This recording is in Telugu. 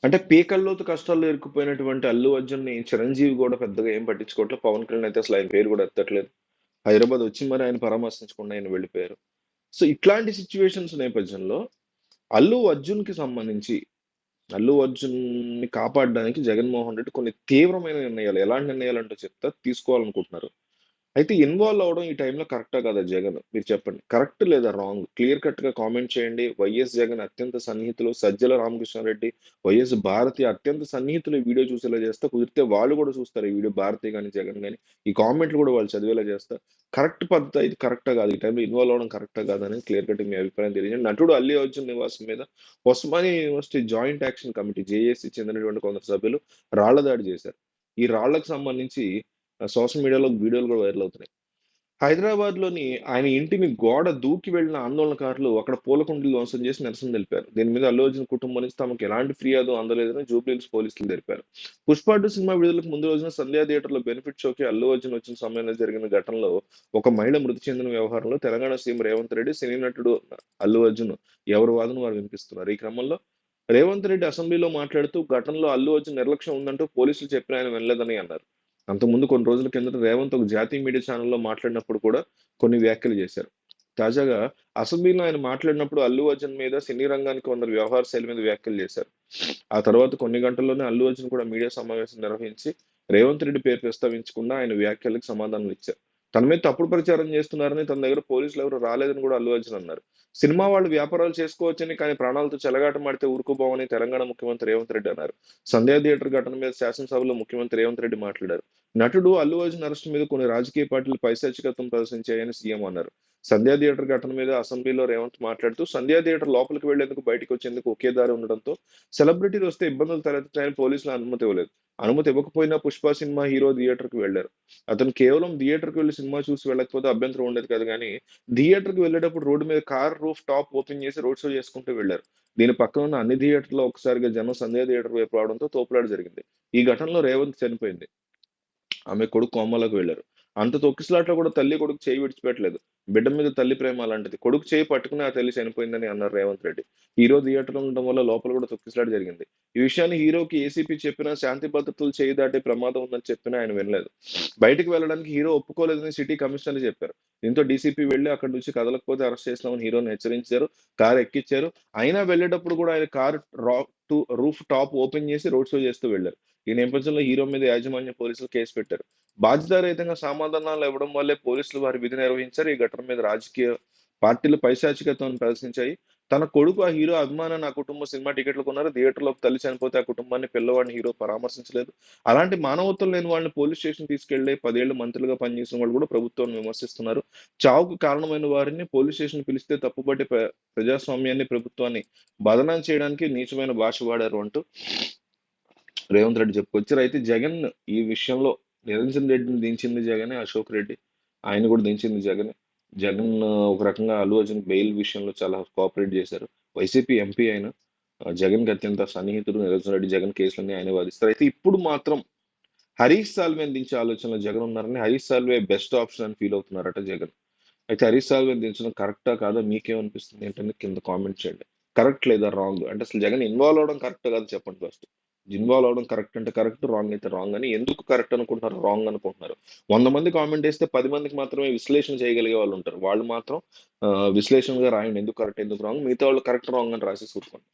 అంటే పీకల్లోతు కష్టాల్లో ఇరుక్కుపోయినటువంటి అల్లు అర్జున్‌ని చిరంజీవి గూడా పెద్దగా ఏం పట్టించుకోవట్లేదు. పవన్ కళ్యాణ్ అయితే అసలు ఆయన పేరు గూడా ఎత్తట్లేదు. హైదరాబాద్ వచ్చి మరి ఆయన పరామర్శించకుండా ఆయన వెళ్ళిపోయారు. సో, ఇట్లాంటి సిట్యుయేషన్స్ నేపథ్యంలో అల్లు అర్జున్‌కి సంబంధించి అల్లు అర్జున్‌ని కాపాడడానికి జగన్మోహన్ రెడ్డి కొన్ని తీవ్రమైన నిర్ణయాలు, ఎలాంటి నిర్ణయాలంటో చెప్తా, తీసుకోవాలనుకుంటున్నారు. అయితే ఇన్వాల్వ్ అవ్వడం ఈ టైంలో కరెక్టా కాదా జగన్? మీరు చెప్పండి. కరెక్ట్ లేదా రాంగ్? క్లియర్ కట్‌గా కామెంట్ చేయండి. వైఎస్ జగన్ అత్యంత సన్నిహితులు. సజ్జల రామకృష్ణారెడ్డి, వైఎస్ భారతి అత్యంత సన్నిహితులు ఈ వీడియో చూసేలా చేస్తా. కుదిరితే వాళ్ళు కూడా చూస్తారు ఈ వీడియో, భారతి గాని, జగన్ గాని. ఈ కామెంట్లు కూడా వాళ్ళు చదివేలా చేస్తా. కరెక్ట్ పద్ధతా ఇది, కరెక్టా కాదా? ఈ టైంలో ఇన్వాల్వ్ అవ్వడం కరెక్టా కాదా అనేది క్లియర్ కట్‌గా మీ అభిప్రాయం తెలియజేయండి. నటుడు అల్లు అర్జున్ నివాసం మీద Osmania university joint action committee JAC చెందినటువంటి కొందరు సభ్యులు రాళ్ల దాడి చేశారు. ఈ రాళ్లకు సంబంధించి సోషల్ మీడియాలో వీడియోలు కూడా వైరల్ అవుతున్నాయి. హైదరాబాద్‌లోని ఆయన ఇంటిని గోడ దూకి వెళ్లిన ఆందోళనకారులు అక్కడ పూల కుండీలు ధ్వంసం చేసి నిరసన తెలిపారు. దీని మీద అల్లు అర్జున్ కుటుంబం నుంచి తమకు ఎలాంటి ఫిర్యాదు అందలేదని జూబ్లీహిల్స్ పోలీసులు తెలిపారు. 'పుష్ప 2' సినిమా విడుదలకు ముందు రోజున సంధ్యా థియేటర్‌లో బెనిఫిట్ షోకి అల్లు అర్జున్ వచ్చిన సమయంలో జరిగిన ఘటనలో ఒక మహిళ మృతి చెందిన వ్యవహారంలో తెలంగాణ సీఎం రేవంత్ రెడ్డి, సినీ నటుడు అల్లు అర్జున్ ఎవరి వాదన వారు వినిపిస్తున్నారు. ఈ క్రమంలో రేవంత్ రెడ్డి అసెంబ్లీలో మాట్లాడుతూ ఘటనలో అల్లు అర్జున్ నిర్లక్ష్యం ఉందంటూ పోలీసులు చెప్పినా ఆయన వినలేదని అన్నారు. అంతకుముందు కొన్ని రోజుల కిందట రేవంత్ ఒక జాతీయ మీడియా ఛానెల్‌లో మాట్లాడినప్పుడు కూడా కొన్ని వ్యాఖ్యలు చేశారు. తాజాగా అసెంబ్లీలో ఆయన మాట్లాడినప్పుడు అల్లు అర్జున్ మీద, సినీ రంగానికి కొందరు వ్యవహార శైలి మీద వ్యాఖ్యలు చేశారు. ఆ తర్వాత కొన్ని గంటల్లోనే అల్లు అర్జున్ కూడా మీడియా సమావేశం నిర్వహించి రేవంత్ రెడ్డి పేరు ప్రస్తావించకుండా ఆయన వ్యాఖ్యలకు సమాధానాలు ఇచ్చారు. తన మీద తప్పుడు ప్రచారం చేస్తున్నారని, తన దగ్గర పోలీసులు ఎవరు రాలేదని కూడా అల్లు అర్జున్ అన్నారు. సినిమా వాళ్ళు వ్యాపారాలు చేసుకోవచ్చని, కానీ ప్రాణాలతో చెలగాటమాడితే ఊరుకోబోమని తెలంగాణ ముఖ్యమంత్రి రేవంత్ రెడ్డి అన్నారు. సంధ్యా థియేటర్ ఘటన మీద శాసనసభలో ముఖ్యమంత్రి రేవంత్ రెడ్డి మాట్లాడారు. నటుడు అల్లు అర్జున్ అరెస్ట్ మీద కొన్ని రాజకీయ పార్టీలు పైశాచికత్వం ప్రదర్శించాయని సీఎం అన్నారు. సంధ్యా థియేటర్ ఘటన మీద అసెంబ్లీలో రేవంత్ మాట్లాడుతూ, సంధ్యా థియేటర్ లోపలికి వెళ్లేందుకు, బయటికి వచ్చేందుకు ఒకే దారి ఉండడంతో సెలబ్రిటీలు వస్తే ఇబ్బందులు తలెత్తుతాయని పోలీసులు అనుమతి ఇవ్వలేదు. అనుమతి ఇవ్వకపోయినా 'పుష్ప' సినిమా హీరో థియేటర్‌కి వెళ్లారు. అతను కేవలం థియేటర్‌కి వెళ్లి సినిమా చూసి వెళ్ళకపోతే అభ్యంతరం ఉండేది కాదు గానీ, థియేటర్‌కి వెళ్ళేటప్పుడు రోడ్డు మీద కార్ రూఫ్ టాప్ ఓపెన్ చేసి రోడ్ షో చేసుకుంటూ వెళ్లారు. దీని పక్కన ఉన్న అన్ని థియేటర్‌లో ఒక్కసారిగా జనం సంధ్యా థియేటర్ వైపు రావడంతో తోపులాట జరిగింది. ఈ ఘటనలో రేవంత్ చనిపోయింది. ఆమె కొడుకు కోమాలోకి వెళ్లారు. అంత తొక్కిసలాటలో కూడా తల్లి, కొడుకు చేయి విడిచిపెట్టలేదు. బిడ్డ మీద తల్లి ప్రేమ అలాంటిది. కొడుకు చేయి పట్టుకుని ఆ తల్లి చనిపోయిందని అన్నారు రేవంత్ రెడ్డి. హీరో థియేటర్‌లో ఉండడం వల్ల లోపల కూడా తొక్కిసలాట జరిగింది. ఈ విషయాన్ని హీరోకి ఏసీపీ చెప్పినా, శాంతి భద్రతలు చేయి దాటే ప్రమాదం ఉందని చెప్పినా ఆయన వినలేదు. బయటికి వెళ్ళడానికి హీరో ఒప్పుకోలేదని సిటీ కమిషనర్ చెప్పారు. దీంతో డీసీపీ వెళ్లి అక్కడి నుంచి కదలకపోతే అరెస్ట్ చేస్తామని హీరోని హెచ్చరించారు. కారు ఎక్కిచ్చారు. అయినా వెళ్ళేటప్పుడు కూడా ఆయన కారు రా రూఫ్ టాప్ ఓపెన్ చేసి రోడ్ షో చేస్తూ వెళ్లారు. ఈ నేపథ్యంలో హీరో మీద యాజమాన్యం పోలీసులు కేసు పెట్టారు. బాధ్యతారహితంగా సమాధానాలు ఇవ్వడం వల్లే పోలీసులు వారి విధి నిర్వహించారు. ఈ ఘటన మీద రాజకీయ పార్టీలు పైశాచికత్వాన్ని ప్రదర్శించాయి. తన కొడుకు ఆ హీరో అభిమానాన్ని, ఆ కుటుంబం సినిమా టికెట్లు కొన్నారు. థియేటర్‌లో తల్లి చనిపోతే ఆ కుటుంబాన్ని, పిల్లవాడిని హీరో పరామర్శించలేదు. అలాంటి మానవత్వం లేని వాళ్ళని పోలీస్ స్టేషన్‌కి తీసుకెళ్ళి 10 ఏళ్ళు మంత్రులుగా పనిచేసిన వాళ్ళు కూడా ప్రభుత్వాన్ని విమర్శిస్తున్నారు. చావుకు కారణమైన వారిని పోలీస్ స్టేషన్‌కి పిలిస్తే తప్పుపట్టి ప్రజాస్వామ్యాన్ని, ప్రభుత్వాన్ని బదనాం చేయడానికి నీచమైన భాష వాడారు అంటూ రేవంత్ రెడ్డి చెప్పుకొచ్చారు. అయితే జగన్ ఈ విషయంలో నిరంజన్ రెడ్డిని దించింది జగనే, అశోక్ రెడ్డి ఆయన్ని కూడా దించింది జగనే. జగన్ ఒక రకంగా అల్లు అర్జున్ బెయిల్ విషయంలో చాలా కోఆపరేట్ చేశారు. వైసీపీ ఎంపీ అయిన జగన్‌కి అత్యంత సన్నిహితుడు నిరంజన్ రెడ్డి. జగన్ కేసులన్నీ ఆయనే వాదిస్తారు. అయితే ఇప్పుడు మాత్రం హరీష్ సాల్వేని దించే ఆలోచనలో జగన్ ఉన్నారని, హరీష్ సాల్వే బెస్ట్ ఆప్షన్ అని ఫీల్ అవుతున్నారట జగన్. అయితే హరీష్ సాల్వేని దించడం కరెక్టా కాదా? మీకేమనిపిస్తుంది ఏంటని కింద కామెంట్ చేయండి. కరెక్ట్ లేదా రాంగ్? అంటే అసలు జగన్ ఇన్వాల్వ్ అవ్వడం కరెక్ట్ కాదు చెప్పండి ఫస్ట్. ఇన్వాల్వ్ అవ్వడం కరెక్ట్ అంటే కరెక్ట్, రాంగ్ అయితే రాంగ్ అని. ఎందుకు కరెక్ట్ అనుకుంటున్నారు, రాంగ్ అనుకుంటున్నారు? 100 మంది కామెంట్ చేస్తే 10 మందికి మాత్రమే విశ్లేషణ చేయగలిగే వాళ్ళు ఉంటారు. వాళ్ళు మాత్రం విశ్లేషణగా రాయండి ఎందుకు కరెక్ట్, ఎందుకు రాంగ్. మిగతా వాళ్ళు కరెక్ట్, రాంగ్ అని రాసేసి ఊరుకోండి.